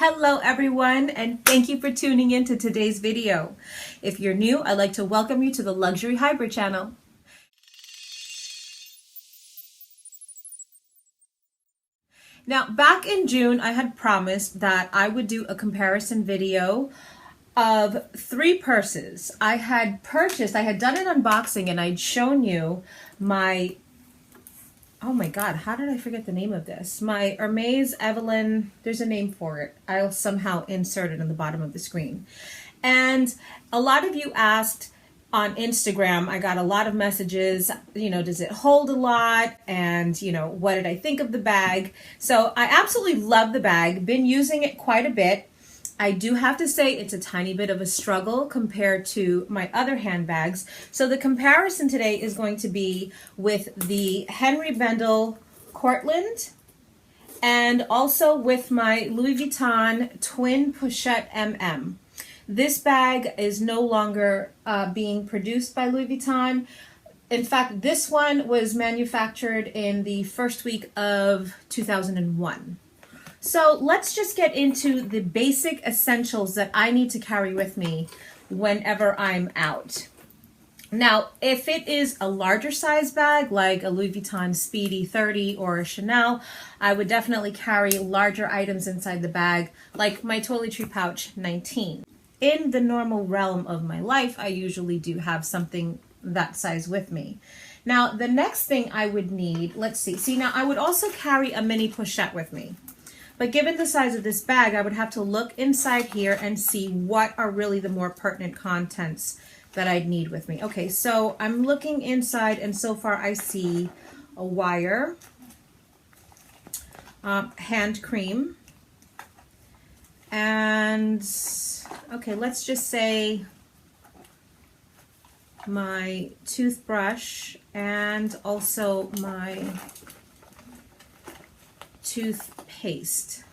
Hello everyone, and thank you for tuning in to today's video. If you're new, I'd like to welcome you to the Luxury Hybrid channel. Now, back in June, I had promised that I would do a comparison video of 3 purses. I had done an unboxing and I'd shown you my, oh my God, how did I forget the name of this? My Hermes Evelyn, there's a name for it. I'll somehow insert it in the bottom of the screen. And a lot of you asked on Instagram, I got a lot of messages, does it hold a lot? And, what did I think of the bag? So I absolutely love the bag, been using it quite a bit. I do have to say it's a tiny bit of a struggle compared to my other handbags. So the comparison today is going to be with the Henri Bendel Courtland and also with my Louis Vuitton Twin Pochette MM. This bag is no longer being produced by Louis Vuitton. In fact, this one was manufactured in the first week of 2001. So let's just get into the basic essentials that I need to carry with me whenever I'm out. Now, if it is a larger size bag, like a Louis Vuitton Speedy 30 or a Chanel, I would definitely carry larger items inside the bag, like my toiletry pouch 19. In the normal realm of my life, I usually do have something that size with me. Now, the next thing I would need, let's see. Now I would also carry a mini pochette with me. But given the size of this bag, I would have to look inside here and see what are really the more pertinent contents that I'd need with me. Okay, so I'm looking inside and so far I see a wire, hand cream, and okay, let's just say my toothbrush and also my toothpaste.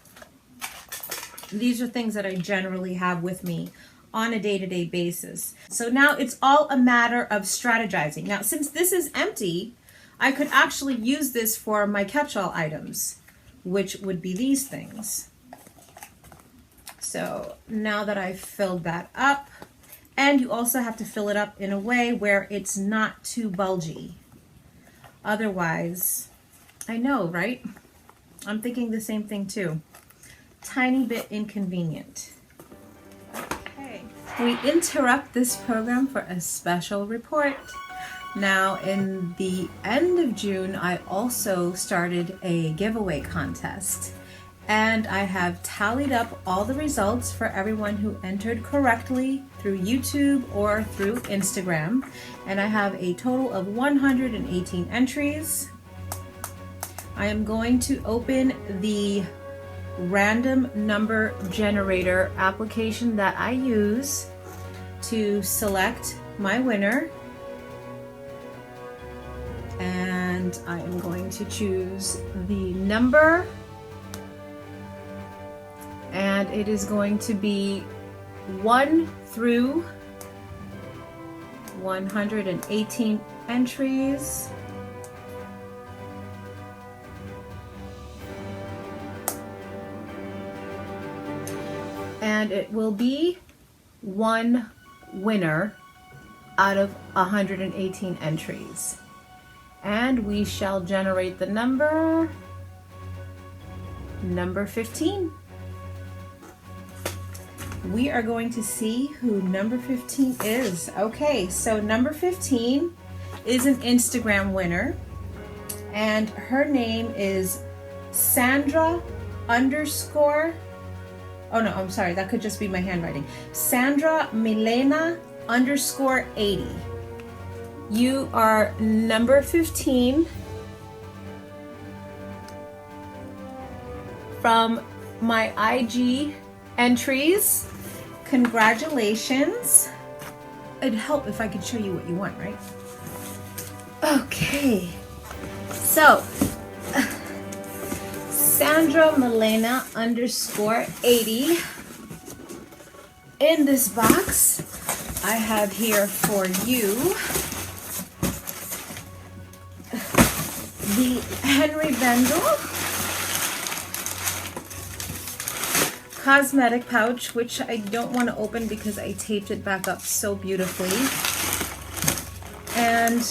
These are things that I generally have with me on a day-to-day basis. So now it's all a matter of strategizing. Now, since this is empty, I could actually use this for my catch-all items, which would be these things. So now that I've filled that up, and you also have to fill it up in a way where it's not too bulgy. Otherwise, I know, right? I'm thinking the same thing too. Tiny bit inconvenient. Okay. We interrupt this program for a special report. Now, in the end of June, I also started a giveaway contest. And I have tallied up all the results for everyone who entered correctly through YouTube or through Instagram. And I have a total of 118 entries. I am going to open the random number generator application that I use to select my winner. And I am going to choose the number. And it is going to be 1 through 118 entries. And it will be one winner out of 118 entries. And we shall generate the number 15. We are going to see who number 15 is. Okay, so number 15 is an Instagram winner, and her name is Sandra _ oh no, I'm sorry, that could just be my handwriting. Sandra Milena _ 80. You are number 15 from my IG entries. Congratulations. It'd help if I could show you what you want, right? Okay, so Sandra Milena _ 80. In this box, I have here for you the Henri Bendel cosmetic pouch, which I don't want to open because I taped it back up so beautifully. And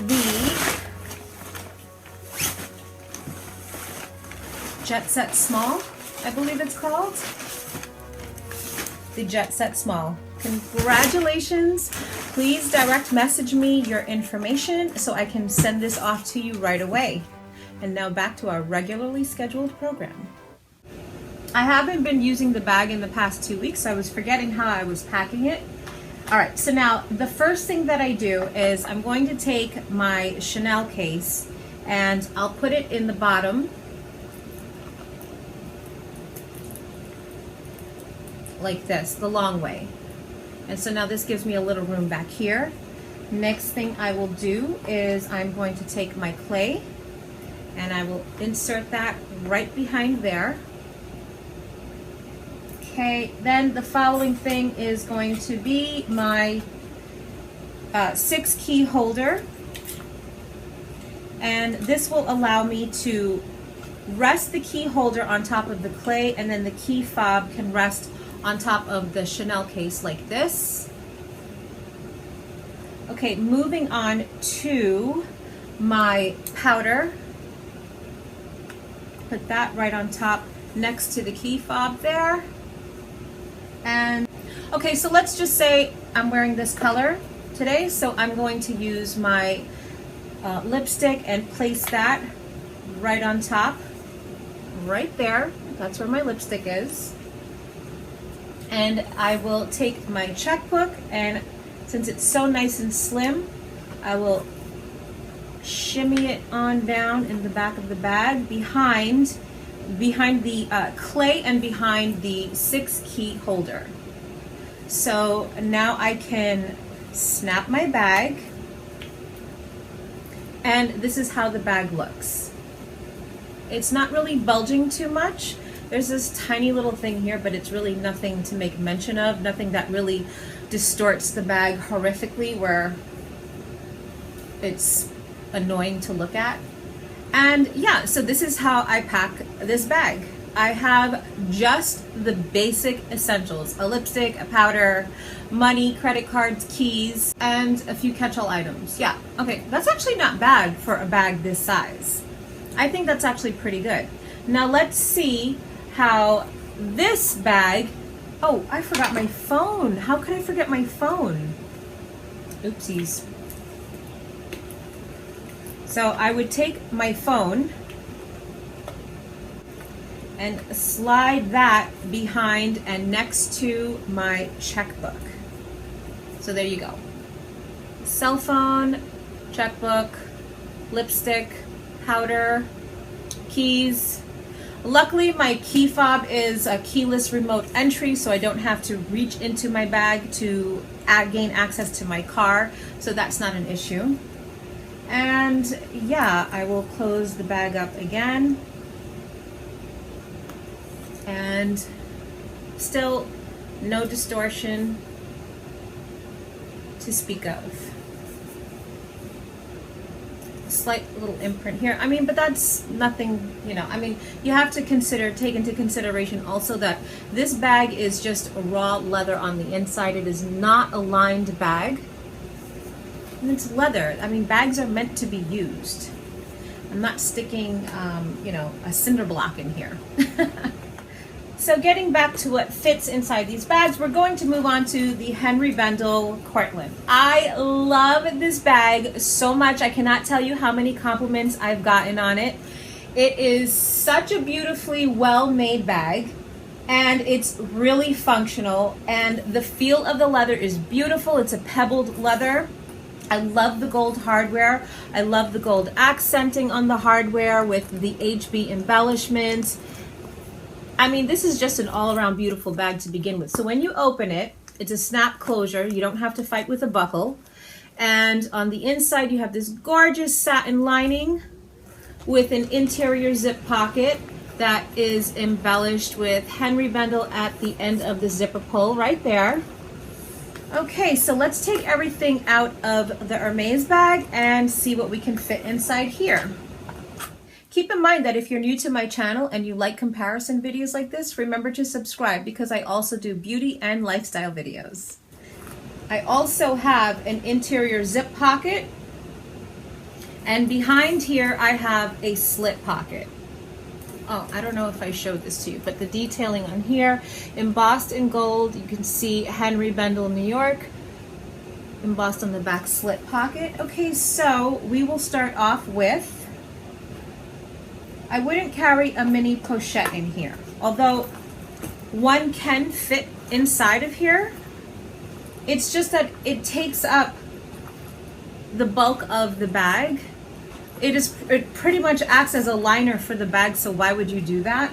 the Jet Set Small, I believe it's called. The Jet Set Small. Congratulations. Please direct message me your information so I can send this off to you right away. And now back to our regularly scheduled program. I haven't been using the bag in the past 2 weeks, so I was forgetting how I was packing it. All right, so now the first thing that I do is I'm going to take my Chanel case and I'll put it in the bottom like this, the long way. And so now this gives me a little room back here. Next thing I will do is I'm going to take my clay and I will insert that right behind there. Okay, then the following thing is going to be my 6 key holder. And this will allow me to rest the key holder on top of the clay, and then the key fob can rest on top of the Chanel case like this. Okay, moving on to my powder. Put that right on top next to the key fob there. And okay, so let's just say I'm wearing this color today, so I'm going to use my lipstick and place that right on top, right there. That's where my lipstick is. And I will take my checkbook, and since it's so nice and slim, I will shimmy it on down in the back of the bag behind the clay and behind the 6 key holder. So now I can snap my bag, and this is how the bag looks. It's not really bulging too much. There's this tiny little thing here, but it's really nothing to make mention of, nothing that really distorts the bag horrifically where it's annoying to look at. And yeah, so this is how I pack this bag. I have just the basic essentials: a lipstick, a powder, money, credit cards, keys, and a few catch-all items. Yeah, okay, that's actually not bad for a bag this size. I think that's actually pretty good. Now let's see how this bag, oh, I forgot my phone. How could I forget my phone? Oopsies. So I would take my phone and slide that behind and next to my checkbook. So there you go. Cell phone, checkbook, lipstick, powder, keys. Luckily, my key fob is a keyless remote entry, so I don't have to reach into my bag to gain access to my car, so that's not an issue. And yeah, I will close the bag up again. And still no distortion to speak of. A slight little imprint here. I mean, but that's nothing, you know. I mean, you have to take into consideration also that this bag is just raw leather on the inside. It is not a lined bag. And it's leather. I mean, bags are meant to be used. I'm not sticking, you know, a cinder block in here. So getting back to what fits inside these bags, we're going to move on to the Henri Bendel Courtland. I love this bag so much. I cannot tell you how many compliments I've gotten on it. It is such a beautifully well-made bag, and it's really functional, and the feel of the leather is beautiful. It's a pebbled leather. I love the gold hardware. I love the gold accenting on the hardware with the HB embellishments. I mean, this is just an all-around beautiful bag to begin with. So when you open it, it's a snap closure. You don't have to fight with a buckle. And on the inside, you have this gorgeous satin lining with an interior zip pocket that is embellished with Henri Bendel at the end of the zipper pull right there. Okay, so let's take everything out of the Hermes bag and see what we can fit inside here. Keep in mind that if you're new to my channel and you like comparison videos like this, remember to subscribe because I also do beauty and lifestyle videos. I also have an interior zip pocket, and behind here I have a slit pocket. Oh, I don't know if I showed this to you, but the detailing on here, embossed in gold, you can see Henri Bendel, New York, embossed on the back slit pocket. Okay, so we will start off with, I wouldn't carry a mini pochette in here, although one can fit inside of here. It's just that it takes up the bulk of the bag. It pretty much acts as a liner for the bag, so why would you do that?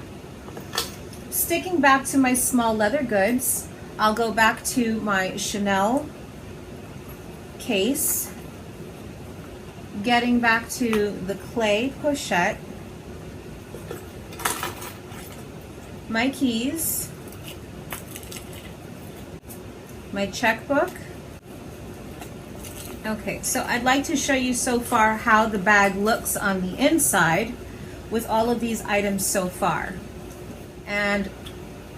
Sticking back to my small leather goods, I'll go back to my Chanel case, getting back to the clay pochette, my keys, my checkbook. Okay, so I'd like to show you so far how the bag looks on the inside with all of these items so far. And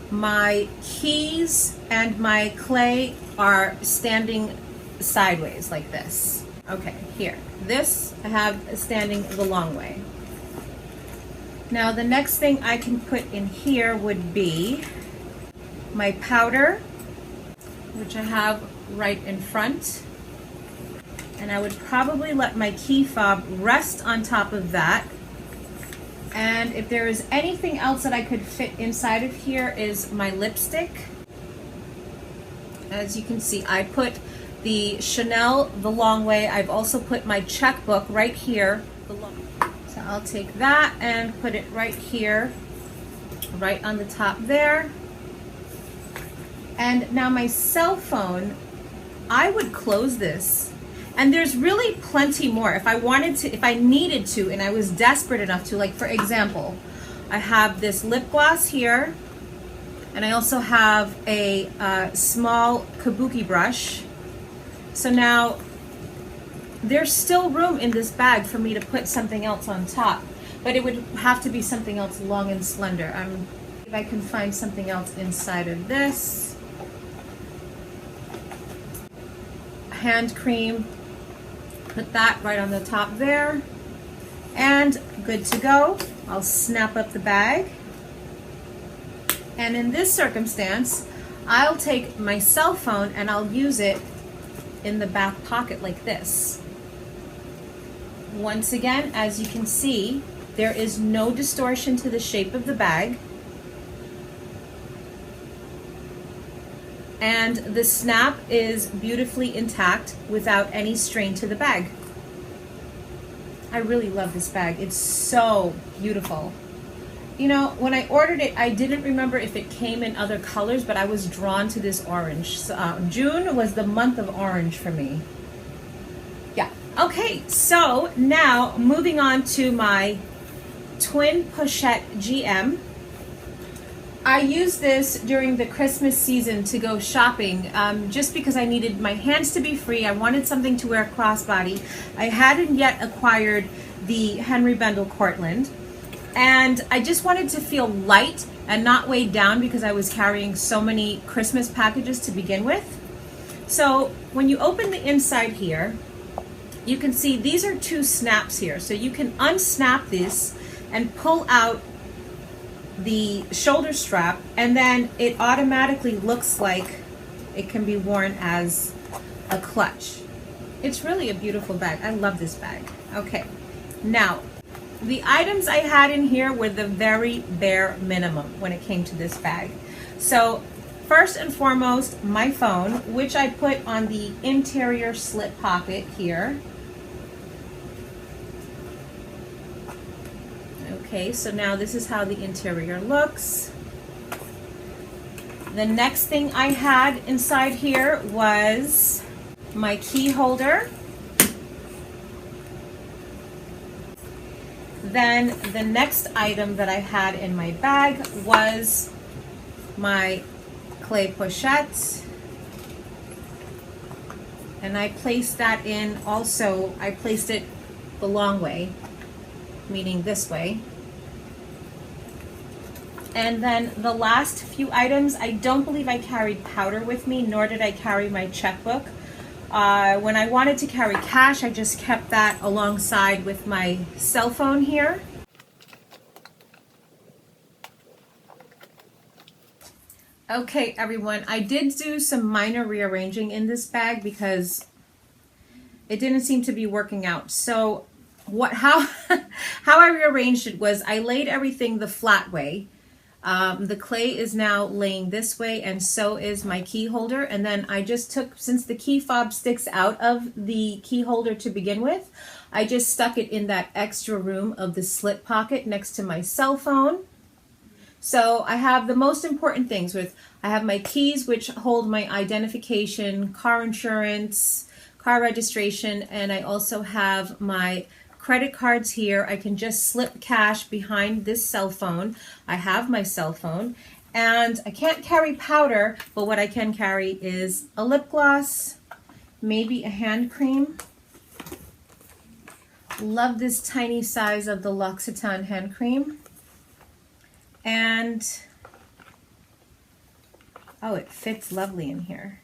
my keys and my clay are standing sideways like this. Okay, here. This I have standing the long way. Now the next thing I can put in here would be my powder, which I have right in front. And I would probably let my key fob rest on top of that. And if there is anything else that I could fit inside of here is my lipstick. As you can see, I put the Chanel the long way. I've also put my checkbook right here. So I'll take that and put it right here, right on the top there. And now my cell phone, I would close this. And there's really plenty more. If I wanted to, if I needed to, and I was desperate enough to, like for example, I have this lip gloss here, and I also have a small kabuki brush. So now there's still room in this bag for me to put something else on top, but it would have to be something else long and slender. If I can find something else inside of this. Hand cream. Put that right on the top there, and good to go. I'll snap up the bag, and in this circumstance I'll take my cell phone and I'll use it in the back pocket like this. Once again, as you can see, there is no distortion to the shape of the bag, and the snap is beautifully intact without any strain to the bag. I really love this bag. It's so beautiful. You know, when I ordered it, I didn't remember if it came in other colors, but I was drawn to this orange. So, June was the month of orange for me. Yeah. Okay, so now moving on to my Twin Pochette GM. I used this during the Christmas season to go shopping, just because I needed my hands to be free. I wanted something to wear crossbody. I hadn't yet acquired the Henri Bendel Courtland, and I just wanted to feel light and not weighed down because I was carrying so many Christmas packages to begin with. So when you open the inside here, you can see these are two snaps here. So you can unsnap this and pull out the shoulder strap, and then it automatically looks like it can be worn as a clutch. It's really a beautiful bag. I love this bag. Okay, now the items I had in here were the very bare minimum when it came to this bag. So first and foremost, my phone, which I put on the interior slit pocket here. Okay, so now this is how the interior looks. The next thing I had inside here was my key holder. Then the next item that I had in my bag was my clay pochette. And I placed that in also, I placed it the long way. meaning this way. And then the last few items, I don't believe I carried powder with me, nor did I carry my checkbook. When I wanted to carry cash, I just kept that alongside with my cell phone here. Okay, everyone, I did do some minor rearranging in this bag because it didn't seem to be working out. So how I rearranged it was I laid everything the flat way. The clay is now laying this way, and so is my key holder. And then I just took, since the key fob sticks out of the key holder to begin with, I just stuck it in that extra room of the slit pocket next to my cell phone. So I have the most important things I have my keys, which hold my identification, car insurance, car registration, and I also have my credit cards here. I can just slip cash behind this cell phone. I have my cell phone, and I can't carry powder, but what I can carry is a lip gloss, maybe a hand cream. Love this tiny size of the L'Occitane hand cream. And oh, it fits lovely in here.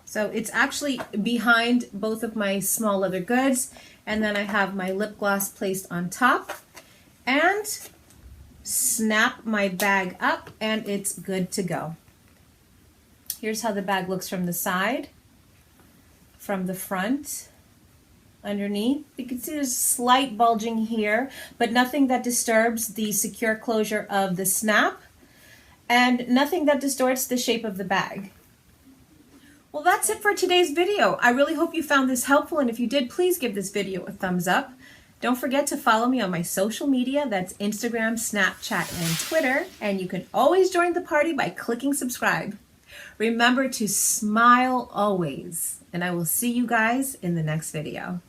So it's actually behind both of my small leather goods, and then I have my lip gloss placed on top, and snap my bag up, and it's good to go. Here's how the bag looks from the side, from the front, underneath. You can see there's a slight bulging here, but nothing that disturbs the secure closure of the snap, and nothing that distorts the shape of the bag. Well, that's it for today's video. I really hope you found this helpful, and if you did, please give this video a thumbs up. Don't forget to follow me on my social media. That's Instagram, Snapchat, and Twitter, and you can always join the party by clicking subscribe. Remember to smile always, and I will see you guys in the next video.